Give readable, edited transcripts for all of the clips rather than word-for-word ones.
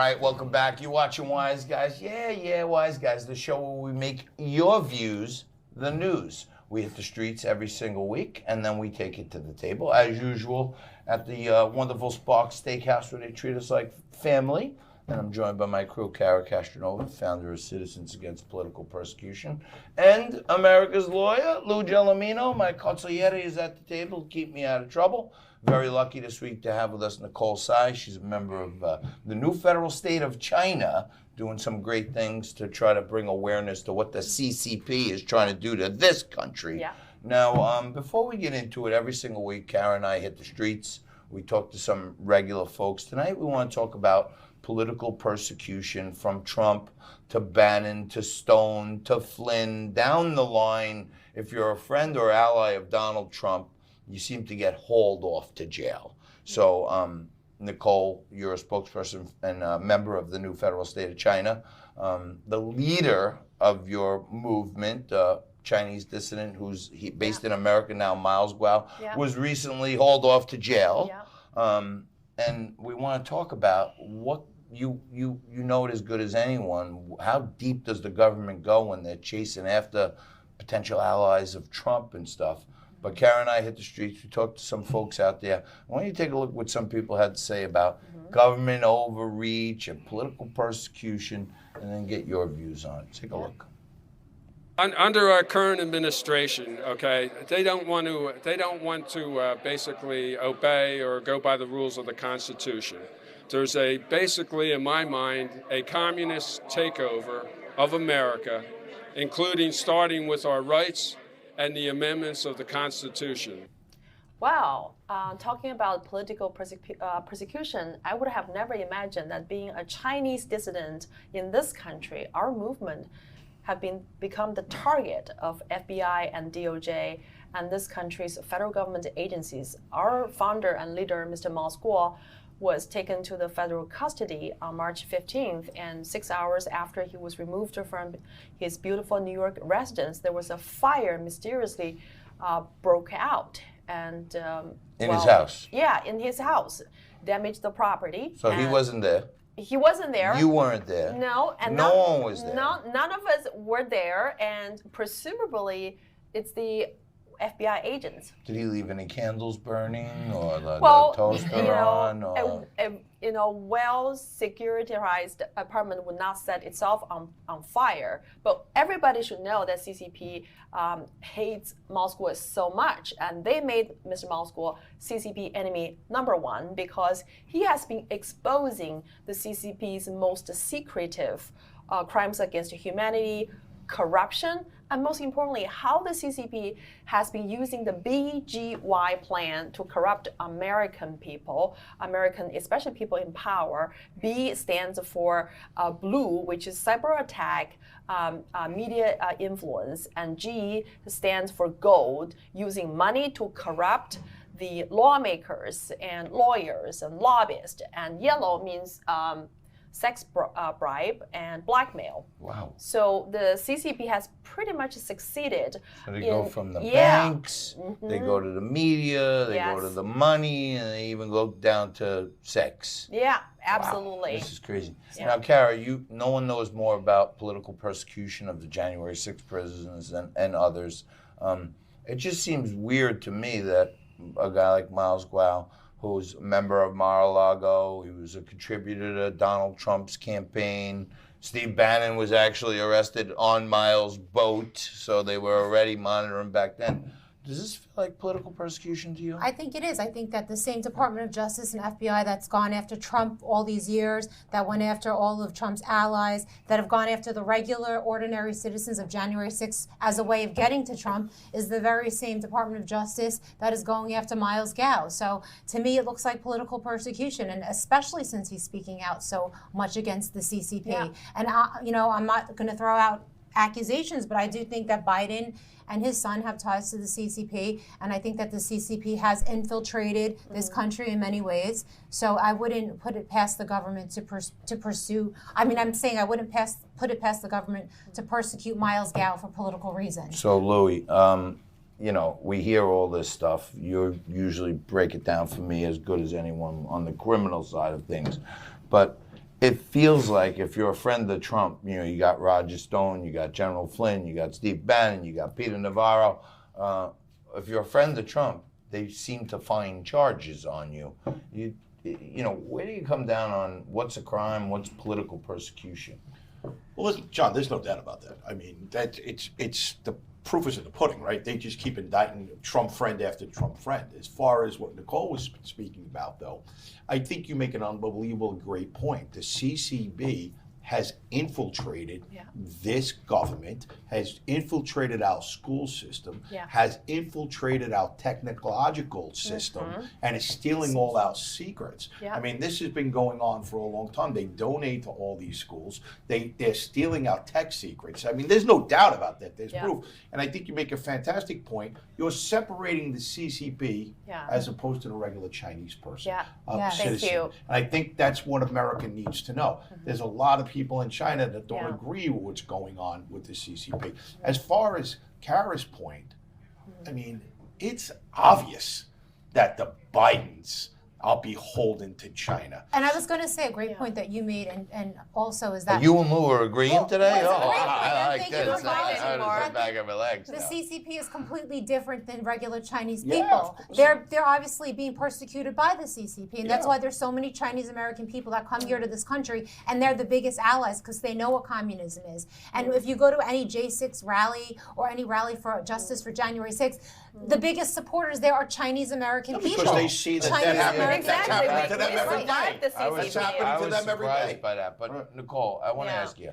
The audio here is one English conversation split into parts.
right, welcome back. You watching Wise Guys? Yeah, Wise Guys, the show where we make your views the news. We hit the streets every single week, and then we take it to the table, as usual, at the wonderful Spark Steakhouse, where they treat us like family. And I'm joined by my crew, Cara Castronova, founder of Citizens Against Political Persecution, and America's lawyer, Lou Gelomino. My consigliere is at the table to keep me out of trouble. Very lucky this week to have with us Nicole. She's a member of the new federal state of China, doing some great things to try to bring awareness to what the CCP is trying to do to this country. Yeah. Now, before we get into it, every single week, Cara and I hit the streets. We talk to some regular folks. Tonight, we want to talk about political persecution from Trump to Bannon to Stone to Flynn, down the line. If you're a friend or ally of Donald Trump, you seem to get hauled off to jail. So, Nicole, you're a spokesperson and a member of the new federal state of China. The leader of your movement, Chinese dissident who's based in America now, Miles Guo, was recently hauled off to jail. And we want to talk about what you know it as good as anyone. How deep does the government go when they're chasing after potential allies of Trump and stuff? But Cara and I hit the streets. We talked to some folks out there. Why don't you take a look at what some people had to say about government overreach and political persecution, and then get your views on it. Take a look. Under our current administration, okay, they don't want to basically obey or go by the rules of the Constitution. There's basically, in my mind, a communist takeover of America, including starting with our rights and the amendments of the Constitution. Wow, talking about political persecution, I would have never imagined that being a Chinese dissident in this country, our movement have become the target of FBI and DOJ and this country's federal government agencies. Our founder and leader, Mr. Miles Guo, was taken to the federal custody on March 15th, and 6 hours after he was removed from his beautiful New York residence, there was a fire mysteriously broke out. And in his house? Yeah, in his house. Damaged the property. So he wasn't there? He wasn't there. You weren't there? No. And no one was there? None of us were there, and presumably it's the FBI agents. Did he leave any candles burning or the toaster on? Or? A well-securitized apartment would not set itself on fire. But everybody should know that CCP hates Miles Guo so much, and they made Mr. Miles Guo CCP enemy #1 because he has been exposing the CCP's most secretive crimes against humanity, corruption, and most importantly, how the CCP has been using the BGY plan to corrupt American people, especially people in power. B stands for blue, which is cyber attack, media influence, and G stands for gold, using money to corrupt the lawmakers and lawyers and lobbyists, and yellow means sex bribe and blackmail. Wow. So the CCP has pretty much succeeded. So they go from the banks, they go to the media, they go to the money, and they even go down to sex. Yeah, absolutely. Wow, this is crazy. Yeah. Now, Cara, no one knows more about political persecution of the January 6th prisoners and others. It just seems weird to me that a guy like Miles Guo, who's a member of Mar-a-Lago, he was a contributor to Donald Trump's campaign. Steve Bannon was actually arrested on Miles' boat, so they were already monitoring back then. Does this feel like political persecution to you? I think it is. I think that the same Department of Justice and FBI that's gone after Trump all these years, that went after all of Trump's allies, that have gone after the regular, ordinary citizens of January 6th as a way of getting to Trump, is the very same Department of Justice that is going after Miles Guo. So to me, it looks like political persecution, and especially since he's speaking out so much against the CCP. Yeah. And I'm not going to throw out accusations, but I do think that Biden and his son have ties to the CCP, and I think that the CCP has infiltrated this country in many ways. So I wouldn't put it past the government to pursue. I mean, I'm saying I wouldn't put it past the government to persecute Miles Guo for political reasons. So Louis, we hear all this stuff. You usually break it down for me as good as anyone on the criminal side of things, but it feels like if you're a friend of Trump, you know, you got Roger Stone, you got General Flynn, you got Steve Bannon, you got Peter Navarro. If you're a friend of Trump, they seem to find charges on you. You know, where do you come down on what's a crime, what's political persecution? Well, listen, John, there's no doubt about that. I mean, that it's the proof is in the pudding, right? They just keep indicting Trump friend after Trump friend. As far as what Nicole was speaking about, though, I think you make an unbelievable great point. The CCB has infiltrated this government, has infiltrated our school system, has infiltrated our technological system, and is stealing all our secrets. I mean, this has been going on for a long time. They donate to all these schools. They're stealing our tech secrets. I mean, there's no doubt about that. There's proof. And I think you make a fantastic point. You're separating the CCP as opposed to the regular Chinese person, citizen. Thank you. And I think that's what America needs to know. There's a lot of people in China that don't agree with what's going on with the CCP. As far as Kara's point, I mean, it's obvious that the Bidens are beholden to China. And I was going to say a great point that you made, and also is that You and Lou are agreeing today? it's a Oh, great point, I and like thank you this. for acknowledging I Laura. just back of my legs the now. CCP is completely different than regular Chinese Yeah, people. of course. They're obviously being persecuted by the CCP, and that's why there's so many Chinese American people that come here to this country, and they're the biggest allies because they know what communism is. And if you go to any J6 rally or any rally for justice for January 6th, the biggest supporters there are Chinese American people. Because they see that Chinese happening. American That's Exactly. happening to them We every survived day. the I was, It's CCP. happening I to was them every surprised day. by that. But Nicole, I want to Yeah. ask you.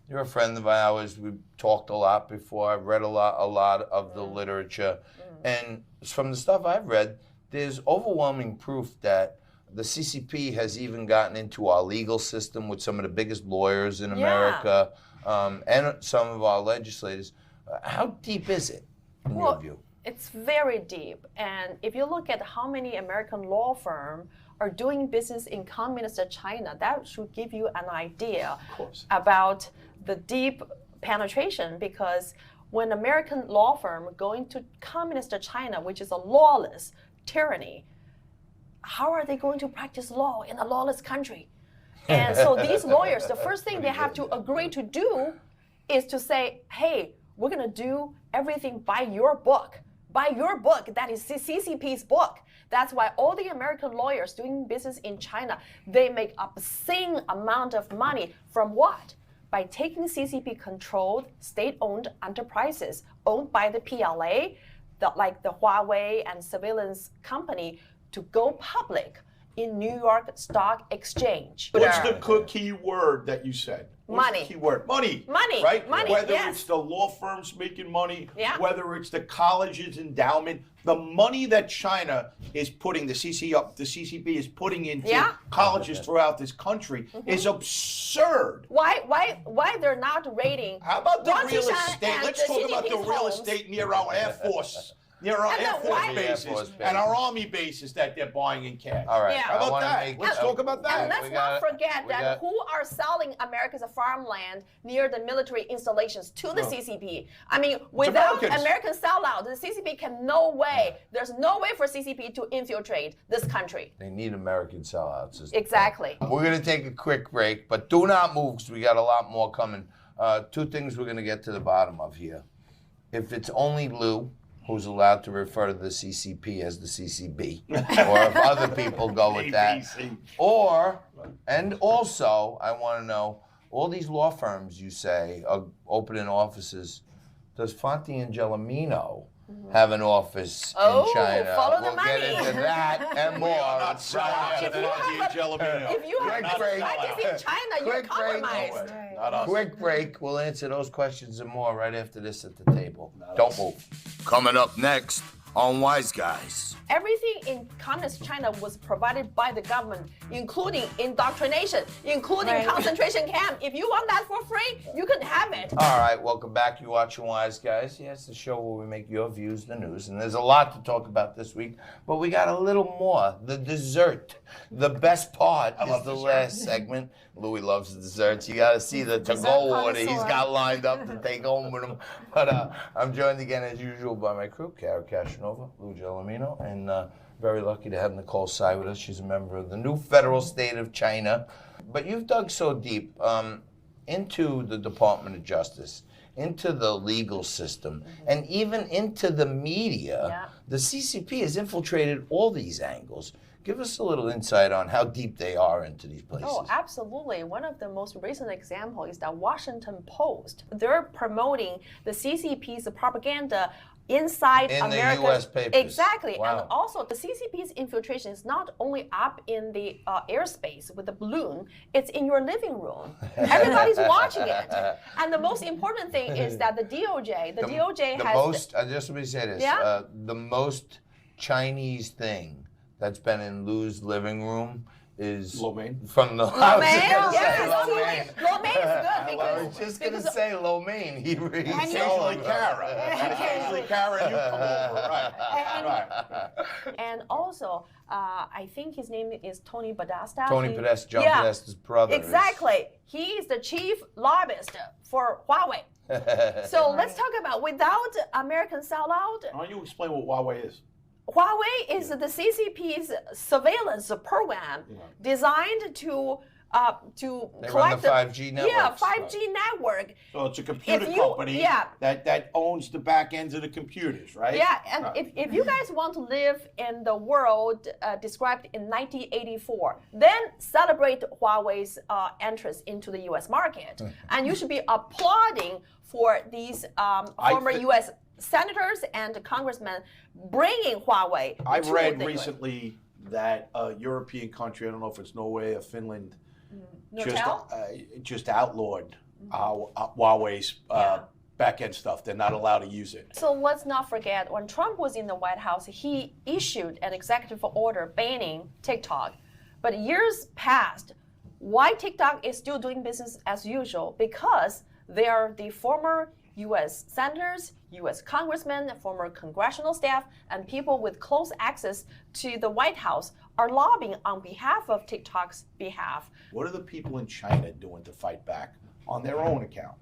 You're a friend of ours. We've talked a lot before. I've read a lot of the literature, and from the stuff I've read, there's overwhelming proof that the CCP has even gotten into our legal system with some of the biggest lawyers in America, and some of our legislators. How deep is it, in your view? It's very deep. And if you look at how many American law firms are doing business in communist China, that should give you an idea about the deep penetration. Because when American law firm go into communist China, which is a lawless tyranny, how are they going to practice law in a lawless country? And so these lawyers, the first thing they have to agree to do is to say, hey, we're going to do everything by your book. By your book, that is CCP's book. That's why all the American lawyers doing business in China, they make obscene amount of money from what? By taking CCP-controlled, state-owned enterprises owned by the PLA, like the Huawei and surveillance company, to go public in New York Stock Exchange. What's the key word that you said? What's Money. the key word? Money. Money. Right? Money, Whether yes. it's the law firms making money, Yeah. whether it's the college's endowment, the money that China is putting, the CCP is putting into colleges throughout this country is absurd. Why they're not rating? How about the Wang real Qishan estate? and Let's the talk about the CCP's real homes. estate near our Air Force. Near our And Air then Force why- bases and our Army bases that they're buying in cash. All right. Yeah. How I about wanna that? Let's talk about that. And let's We not got- forget we that got- who are selling America's farmland near the military installations to the CCP. I mean, without Americans. American sellout, the CCP can no way. There's no way for CCP to infiltrate this country. They need American sellouts. is the Exactly. point. We're going to take a quick break, but do not move because we got a lot more coming. Two things we're going to get to the bottom of here. If it's only Lou who's allowed to refer to the CCP as the CCB, or if other people go with that. ABC. And also, I want to know, all these law firms you say are opening offices, does Fonte and Gelomino have an office Oh, in China? follow the We'll get money. into that and more. Not selling Right out If you have a- Gelomino. If you have Quick break. practice in China, you're Quick break. compromised. Not us. Quick break. We'll answer those questions and more right after this at the table. Don't move. Coming up next on Wise Guys. Everything in communist China was provided by the government, including indoctrination, including concentration camp. If you want that for free, you can have it. All right, welcome back. You're watching Wise Guys. Yeah, it's the show where we make your views the news. And there's a lot to talk about this week, but we got a little more. The dessert. The best part is the last segment. Louis loves the desserts. You got to see the to-go order he's got lined up to take home with him. But I'm joined again, as usual, by my crew, Kara Cashinova, Lou Gelomino, and very lucky to have Nicole Sy with us. She's a member of the new federal state of China. But you've dug so deep into the Department of Justice, into the legal system, and even into the media. Yeah. The CCP has infiltrated all these angles. Give us a little insight on how deep they are into these places. Oh, absolutely. One of the most recent examples is the Washington Post. They're promoting the CCP's propaganda inside In the America. US papers. Exactly. Wow. And also, the CCP's infiltration is not only up in the airspace with the balloon, it's in your living room. Everybody's watching it. And the most important thing is that the DOJ, I just let me say this. Yeah? The most Chinese thing that's been in Lou's living room is Lo mein? from the Lo mein? Yes, Yes, Lo mein. Lo mein is good I because was just gonna say Lo mein. He reads Occasionally Kara. Occasionally Kara, you come over. Right. and also, I think his name is Tony Podesta. Tony Podesta, John Podesta's brother. Exactly. He is the chief lobbyist for Huawei. So let's talk about without American sellout. Why don't you explain what Huawei is? Huawei is the CCP's surveillance program designed to They collect run the 5G networks. Yeah, 5G network. So it's a computer If you- company yeah. that owns the back ends of the computers, right? Yeah, and Right. if you guys want to live in the world described in 1984, then celebrate Huawei's entrance into the U.S. market, and you should be applauding for these former U.S. senators and congressmen bringing Huawei. I to read the US. recently that a European country, I don't know if it's Norway or Finland, just outlawed Huawei's back-end stuff. They're not allowed to use it. So let's not forget, when Trump was in the White House, he issued an executive order banning TikTok. But years passed. Why TikTok is still doing business as usual? Because they are the former U.S. senators, U.S. congressmen, former congressional staff, and people with close access to the White House are lobbying on behalf of TikTok's behalf. What are the people in China doing to fight back on their own account?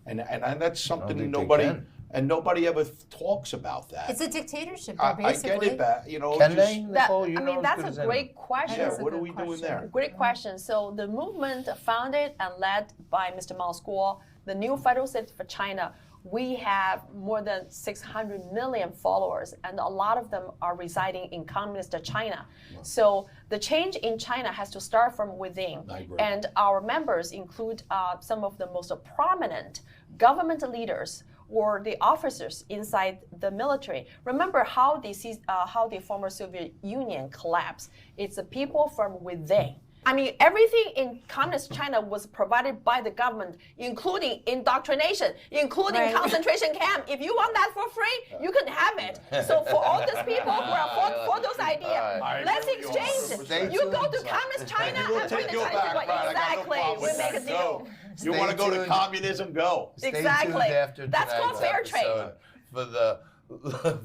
And that's something think they nobody ever talks about that. It's a dictatorship, I basically. get it, but Can they, Nicole? You I know mean, as that's good a as anyone. great question. Yeah, That's a what are good we doing question. there? Great question. So the movement founded and led by Mr. Mao Skuo, the new federal state for China, we have more than 600 million followers, and a lot of them are residing in communist China. So the change in China has to start from within. I agree. And our members include some of the most prominent government leaders or the officers inside the military. Remember how the former Soviet Union collapsed. It's the people from within. I mean, everything in communist China was provided by the government, including indoctrination, including Right. concentration camp. If you want that for free, you can have it. So for all those people who are for those ideas, I let's agree with you exchange. 100%. You go to communist China We'll and bring take the your Chinese back, people. right? I got no Exactly. problem We with make a that. deal. Go. You Stay want to go to tuned. communism? Go. Stay Exactly. tuned after That's called tonight's fair trade. episode for the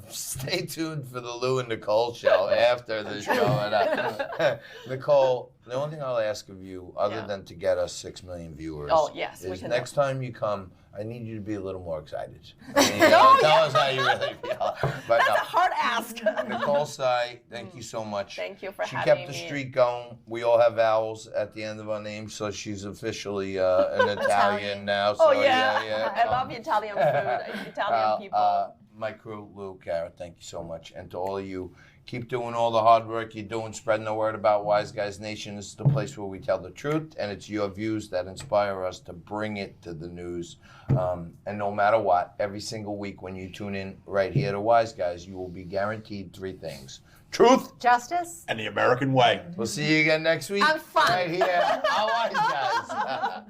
stay tuned for the Lou and Nicole show after the show. And, Nicole, the only thing I'll ask of you, other Yeah. than to get us 6 million viewers, Oh, yes, we is can next do. time you come, I need you to be a little more excited. I mean, tell us how you really feel. But That's a hard ask. Nicole Sy, thank you so much. Thank you for She having kept the me. streak going. We all have vowels at the end of our names, so she's officially an Italian now. So Oh yeah, I come. love Italian food, Italian people. My crew, Lou, Kara, thank you so much. And to all of you, keep doing all the hard work you're doing, spreading the word about Wise Guys Nation. This is the place where we tell the truth, and it's your views that inspire us to bring it to the news. And no matter what, every single week when you tune in right here to Wise Guys, you will be guaranteed 3 things. Truth. Justice. And the American way. We'll see you again next week. I'm fun. Right here on Wise Guys.